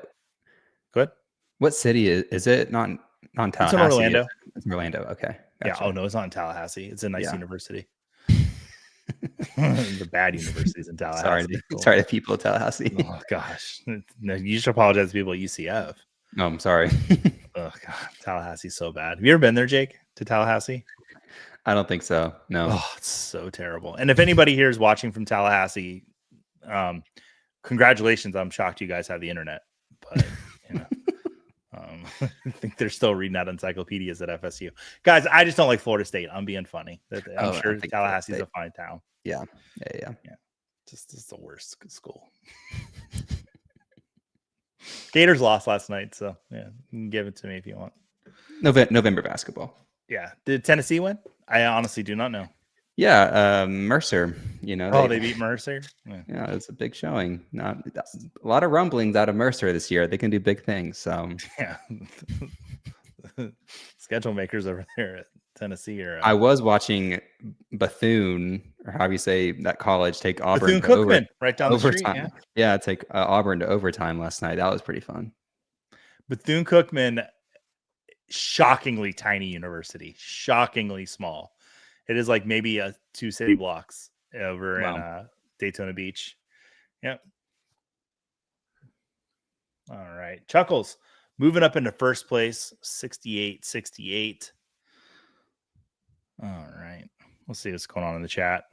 Good. What city is it? Not Tallahassee. It's in Orlando. It's in Orlando. Okay. Gotcha. Yeah. Oh no, it's not in Tallahassee. It's a nice university. The bad universities in Tallahassee. Sorry to people at Tallahassee. Oh gosh. No, you should apologize to people at UCF. No, I'm sorry. Oh god, Tallahassee's so bad. Have you ever been there, Jake, to Tallahassee? I don't think so. No. Oh, it's so terrible. And if anybody here is watching from Tallahassee, congratulations. I'm shocked you guys have the internet, but I think they're still reading out encyclopedias at FSU. Guys, I just don't like Florida State. I'm being funny. I'm sure Tallahassee's a fine town. Yeah. Just the worst school. Gators lost last night, so yeah, you can give it to me if you want. November basketball. Yeah. Did Tennessee win? I honestly do not know. Yeah, Mercer. They beat Mercer. Yeah, it's a big showing. A lot of rumblings out of Mercer this year. They can do big things. So yeah, schedule makers over there at Tennessee. I was watching Bethune, or how do you say that college, take Auburn Bethune-Cookman right down overtime. The street. Yeah, take Auburn to overtime last night. That was pretty fun. Bethune-Cookman, shockingly tiny university, shockingly small. It is like maybe 2 city blocks over in Daytona Beach. Yep. All right. Chuckles moving up into first place, 68-68. All right. We'll see what's going on in the chat.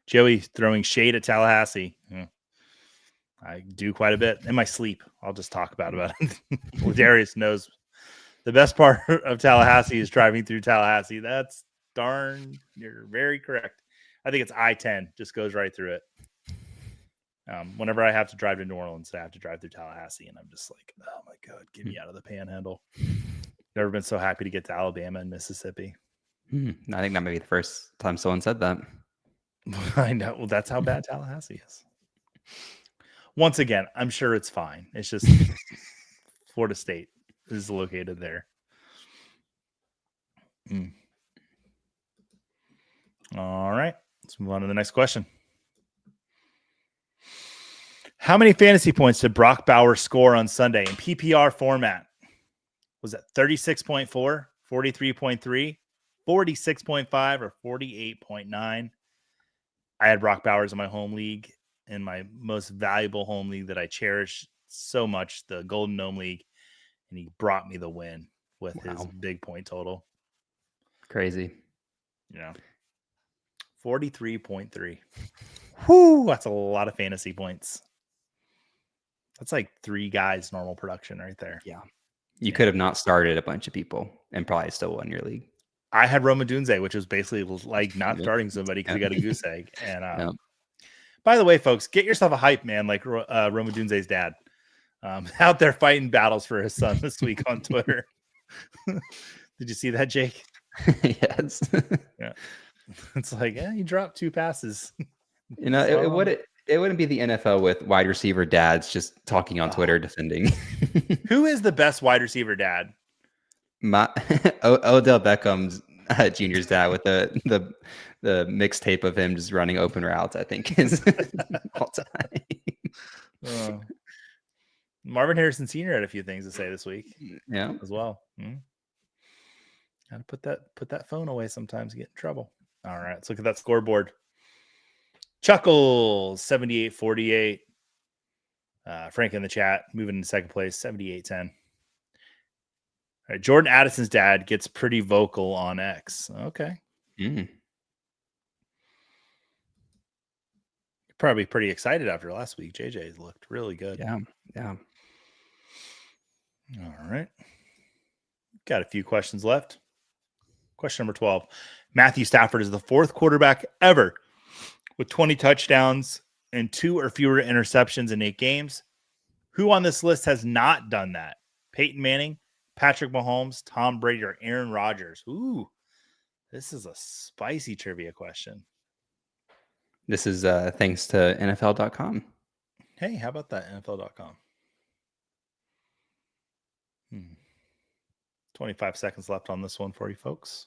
Joey throwing shade at Tallahassee. I do quite a bit in my sleep. I'll just talk about it. Well, Darius knows the best part of Tallahassee is driving through Tallahassee. That's you're very correct. I think it's I-10, just goes right through it. Whenever I have to drive to New Orleans, I have to drive through Tallahassee, and I'm just like, oh my god, get me out of the panhandle. Never been so happy to get to Alabama and Mississippi. I think that may be the first time someone said that. I know. Well, that's how bad Tallahassee is. Once again, I'm sure it's fine. It's just Florida State is located there. All right. Let's move on to the next question. How many fantasy points did Brock Bowers score on Sunday in PPR format? Was it 36.4, 43.3, 46.5, or 48.9? I had Brock Bowers in my home league, in my most valuable home league that I cherish so much, the Golden Gnome League, and he brought me the win with his big point total. Crazy. 43.3. Whoo, that's a lot of fantasy points. That's like 3 guys normal production right there. Yeah. You could have not started a bunch of people and probably still won your league. I had Roma Dunze, which was basically like not starting somebody because he got a goose egg. And by the way, folks, get yourself a hype man like Roma Dunze's dad. Out there fighting battles for his son this week on Twitter. Did you see that, Jake? Yes. Yeah. It's like, he dropped 2 passes. It wouldn't be the NFL with wide receiver dads just talking on Twitter defending. Who is the best wide receiver dad? Odell Beckham's Jr.'s dad with the mixtape of him just running open routes, I think is all time. Marvin Harrison Sr. had a few things to say this week. Yeah, as well. Gotta put that phone away sometimes, get in trouble. All right, let's look at that scoreboard. Chuckles 78-48. Frank in the chat moving in second place, 78-10. All right, Jordan Addison's dad gets pretty vocal on X. Okay. You're probably pretty excited after last week. JJ looked really good. Yeah. All right. Got a few questions left. Question number 12. Matthew Stafford is the 4th quarterback ever with 20 touchdowns and 2 or fewer interceptions in 8 games. Who on this list has not done that? Peyton Manning, Patrick Mahomes, Tom Brady, or Aaron Rodgers? Ooh, this is a spicy trivia question. This is thanks to NFL.com. Hey, how about that? NFL.com. 25 seconds left on this one for you folks.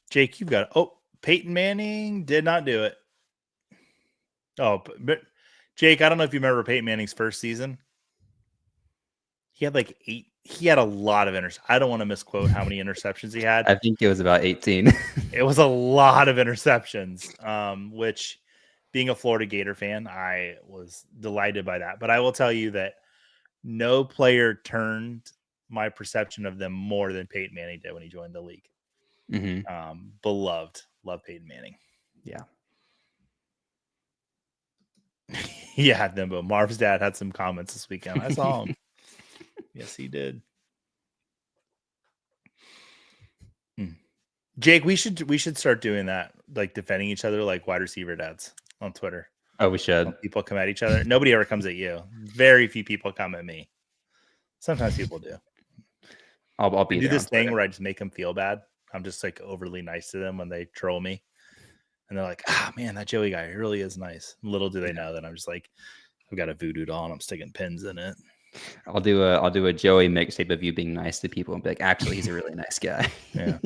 Jake, you've got Peyton Manning did not do it. Oh, but Jake, I don't know if you remember Peyton Manning's first season. He had like 8. He had a lot of interceptions. I don't want to misquote how many interceptions he had. I think it was about 18. It was a lot of interceptions, which being a Florida Gator fan, I was delighted by that. But I will tell you that no player turned my perception of them more than Peyton Manning did when he joined the league. Mm-hmm. Beloved. Love Peyton Manning. Yeah. Yeah, Nimbo. Marv's dad had some comments this weekend. I saw him. Yes, he did. Jake, we should start doing that, like defending each other like wide receiver dads on Twitter. Oh, we should. When people come at each other. Nobody ever comes at you. Very few people come at me. Sometimes people do. I'll be do this thing Twitter where I just make them feel bad. I'm just like overly nice to them when they troll me. And they're like, man, that Joey guy really is nice. Little do they know that I'm just like, I've got a voodoo doll and I'm sticking pins in it. I'll do a Joey mixtape of you being nice to people and be like, actually, he's a really nice guy. Yeah.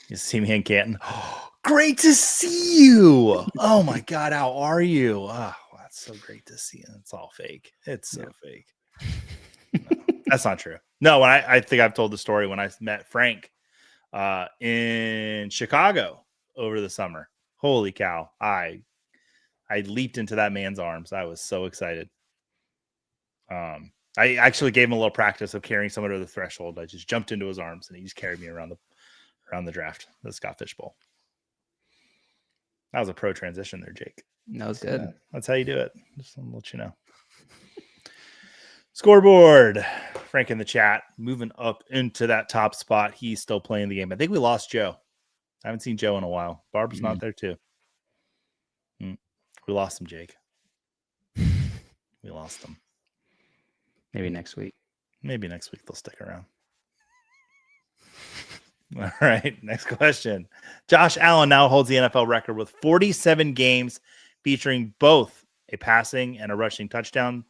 You see me in Canton. Oh, great to see you. Oh my God, how are you? Oh, that's so great to see you. It's all fake. It's so fake. No, that's not true. No, I think I've told the story when I met Frank in Chicago over the summer. Holy cow. I leaped into that man's arms. I was so excited. I actually gave him a little practice of carrying someone to the threshold. I just jumped into his arms and he just carried me around the draft, the Scott Fishbowl. That was a pro transition there, Jake. That was good. That's how you do it. Just want to let you know. Scoreboard. Frank in the chat, moving up into that top spot. He's still playing the game. I think we lost Joe. I haven't seen Joe in a while. Barb's not there too. We lost him, Jake. We lost him. Maybe next week. Maybe next week they'll stick around. All right, next question. Josh Allen now holds the NFL record with 47 games featuring both a passing and a rushing touchdown.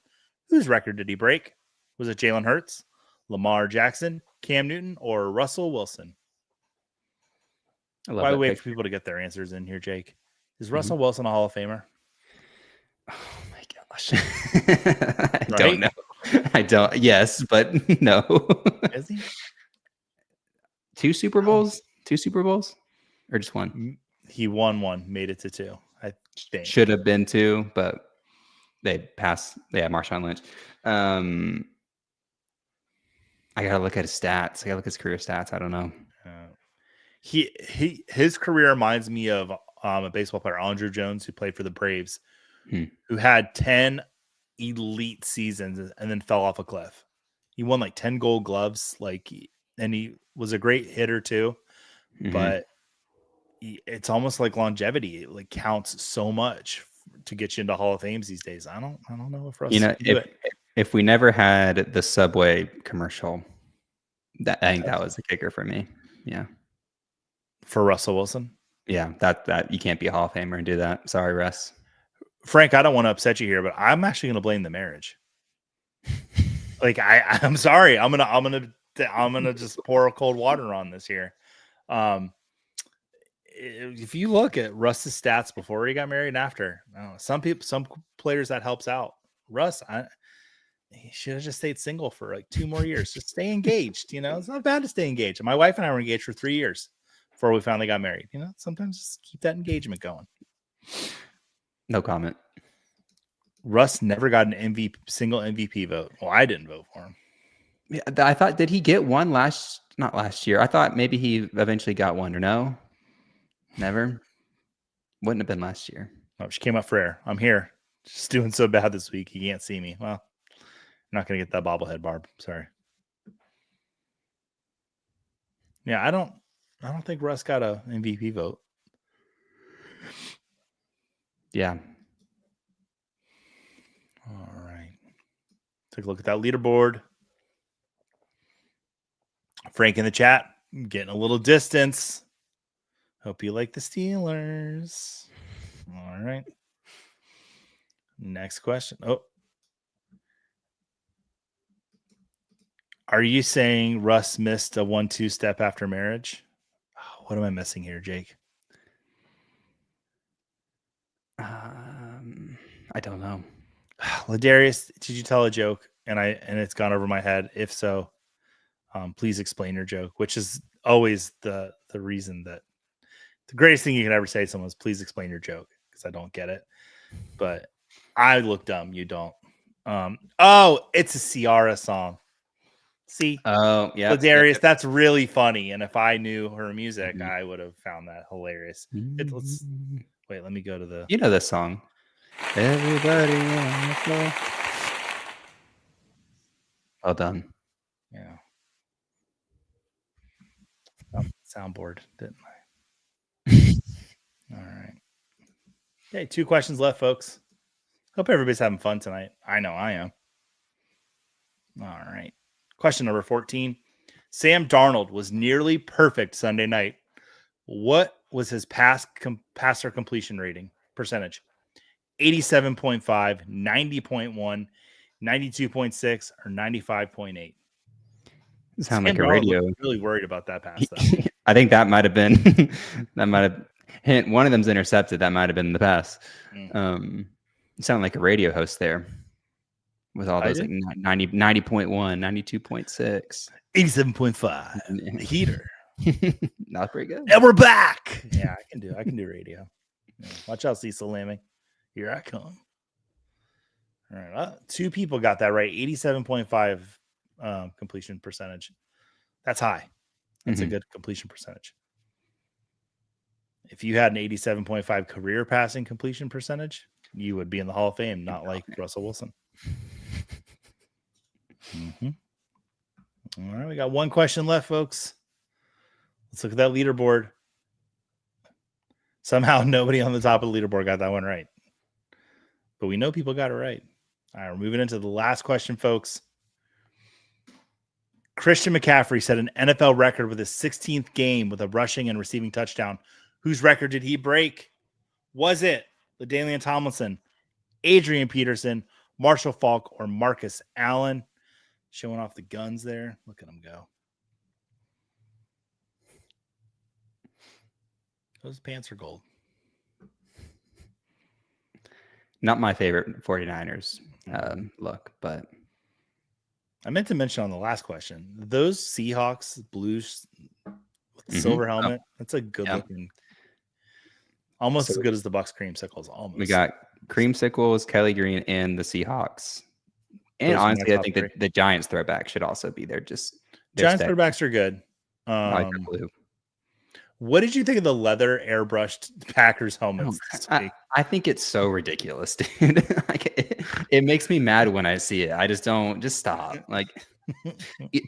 Whose record did he break? Was it Jalen Hurts, Lamar Jackson, Cam Newton, or Russell Wilson? Why wait for people to get their answers in here, Jake? Is Russell Wilson a Hall of Famer? Oh my gosh. I don't know. I don't. Yes, but no. Is he? 2 Super Bowls? 2 Super Bowls? Or just 1? He won 1, made it to 2. I think. Should have been 2, but they passed. Yeah, Marshawn Lynch. I gotta look at his stats. I gotta look at his career stats. I don't know. His career reminds me of a baseball player, Andrew Jones, who played for the Braves, who had 10 elite seasons and then fell off a cliff. He won like 10 Gold Gloves, and he was a great hitter too. But it's almost like longevity. It like counts so much to get you into Hall of Fames these days. I don't know if Russ if we never had the Subway commercial, I think that was the kicker for me. Yeah. For Russell Wilson? Yeah, that you can't be a Hall of Famer and do that. Sorry, Russ. Frank, I don't want to upset you here, but I'm actually going to blame the marriage. Like I'm sorry. I'm gonna just pour cold water on this here. If you look at Russ's stats before he got married and after, some players that helps out. Russ, he should have just stayed single for like 2 more years. Just stay engaged. It's not bad to stay engaged. My wife and I were engaged for 3 years before we finally got married. Sometimes just keep that engagement going. No comment. Russ never got an single MVP vote. Well, I didn't vote for him. Yeah, I thought, did he get one not last year? I thought maybe he eventually got one, or no? Never? Wouldn't have been last year. Oh, she came up for air. I'm here. Just doing so bad this week. You can't see me. Well, I'm not going to get that bobblehead, Barb. Sorry. Yeah, I don't think Russ got a MVP vote. Yeah. All right. Take a look at that leaderboard. Frank in the chat, getting a little distance. Hope you like the Steelers. All right. Next question. Oh. Are you saying Russ missed a 1-2 step after marriage? Oh, what am I missing here, Jake? I don't know. Ladarius, did you tell a joke? And it's gone over my head. If so, please explain your joke, which is always the reason that the greatest thing you can ever say to someone is please explain your joke, because I don't get it. But I look dumb. You don't. Oh, it's a Ciara song. See? Oh, yeah. Ladarius, that's really funny. And if I knew her music, I would have found that hilarious. Wait, let me go to the... You know this song. Everybody on the floor. Well done. Yeah. Soundboard, didn't I? All right. Okay, 2 questions left, folks. Hope everybody's having fun tonight. I know I am. All right. Question number 14. Sam Darnold was nearly perfect Sunday night. What was his passer completion rating percentage? 87.5, 90.1, 92.6, or 95.8? Sound like a radio. Really worried about that pass, though. I think that might have been hint. One of them's intercepted. That might have been the pass. You sound like a radio host there with all those like 90.1, 92.6, 87.5. Heater. Not very good. And we're back. Yeah, I can do radio. Yeah. Watch out, Cecil Lamming. Here I come. All right. Well, 2 people got that right. 87.5 completion percentage. That's high. That's a good completion percentage. If you had an 87.5 career passing completion percentage, you would be in the Hall of Fame, not like Russell Wilson. All right, we got 1 question left, folks. Let's look at that leaderboard. Somehow nobody on the top of the leaderboard got that one right. But we know people got it right. All right, we're moving into the last question, folks. Christian McCaffrey set an NFL record with his 16th game with a rushing and receiving touchdown. Whose record did he break? Was it LaDainian Tomlinson, Adrian Peterson, Marshall Faulk, or Marcus Allen? Showing off the guns there. Look at him go. Those pants are gold. Not my favorite 49ers look, but I meant to mention on the last question, those Seahawks blues with the silver helmet, that's a good looking, almost as good as the Bucks creamsicles. Almost. We got creamsicles, Kelly Green, and the Seahawks. And Those honestly, I think that the Giants throwback should also be there. Giants throwbacks are good. Like blue. What did you think of the leather airbrushed Packers helmets? I think it's so ridiculous, dude. It makes me mad when I see it. I just don't. Just stop. Like,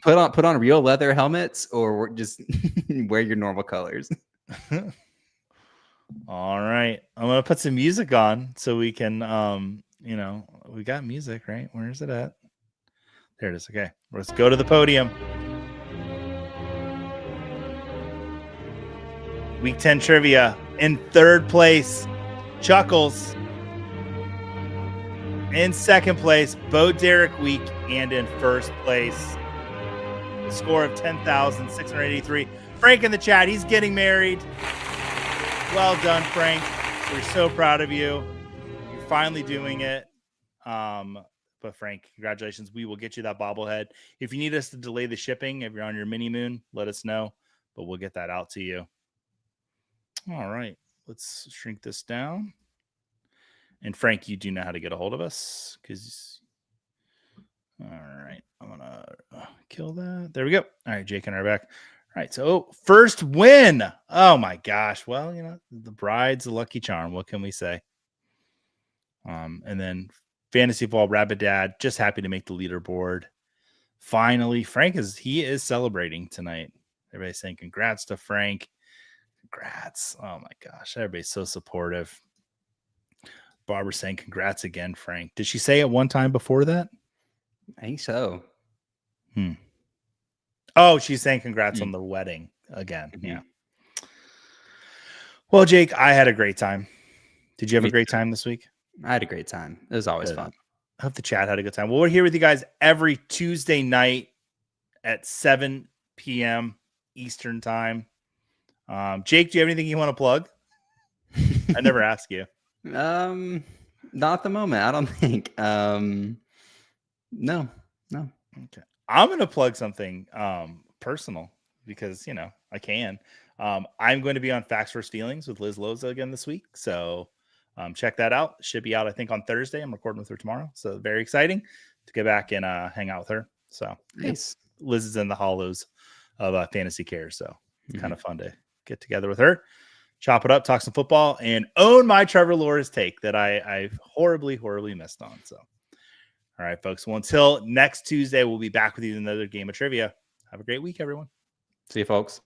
put on real leather helmets, or just wear your normal colors. All right, I'm gonna put some music on so we can, we got music, right? Where is it at? There it is. Okay, let's go to the podium. Week 10 trivia. In 3rd place, Chuckles. In 2nd place, Bo Derek Week. And in 1st place, score of 10,683. Frank in the chat, he's getting married. Well done, Frank. We're so proud of you. You're finally doing it. But Frank, congratulations. We will get you that bobblehead. If you need us to delay the shipping, if you're on your mini moon, let us know. But we'll get that out to you. All right, let's shrink this down. And Frank, you do know how to get a hold of us all right, I'm gonna kill that. There we go. All right, Jake and I are back. All right, so first win. Oh my gosh. Well, the bride's a lucky charm. What can we say? And then Fantasy Football Rabbit Dad, just happy to make the leaderboard. Finally, Frank is celebrating tonight. Everybody's saying congrats to Frank. Congrats. Oh my gosh. Everybody's so supportive. Barbara saying congrats again, Frank. Did she say it one time before that? I think so. Oh, she's saying congrats on the wedding again. Yeah. Well, Jake, I had a great time. Did you have a great time this week? I had a great time. It was always fun. I hope the chat had a good time. Well, we're here with you guys every Tuesday night at 7 p.m. Eastern time. Jake, do you have anything you want to plug? I never ask you. Not at the moment. I don't think. No. Okay. I'm going to plug something personal because, I can. I'm going to be on Facts vs. Feelings with Liz Loza again this week. So check that out. Should be out, I think, on Thursday. I'm recording with her tomorrow. So very exciting to get back and hang out with her. So nice. Liz is in the hollows of fantasycares. So it's kind of fun to get together with her, chop it up, talk some football, and own my Trevor Lawrence take that I horribly missed on. So, all right, folks. Well, until next Tuesday, we'll be back with you with another game of trivia. Have a great week, everyone. See you, folks.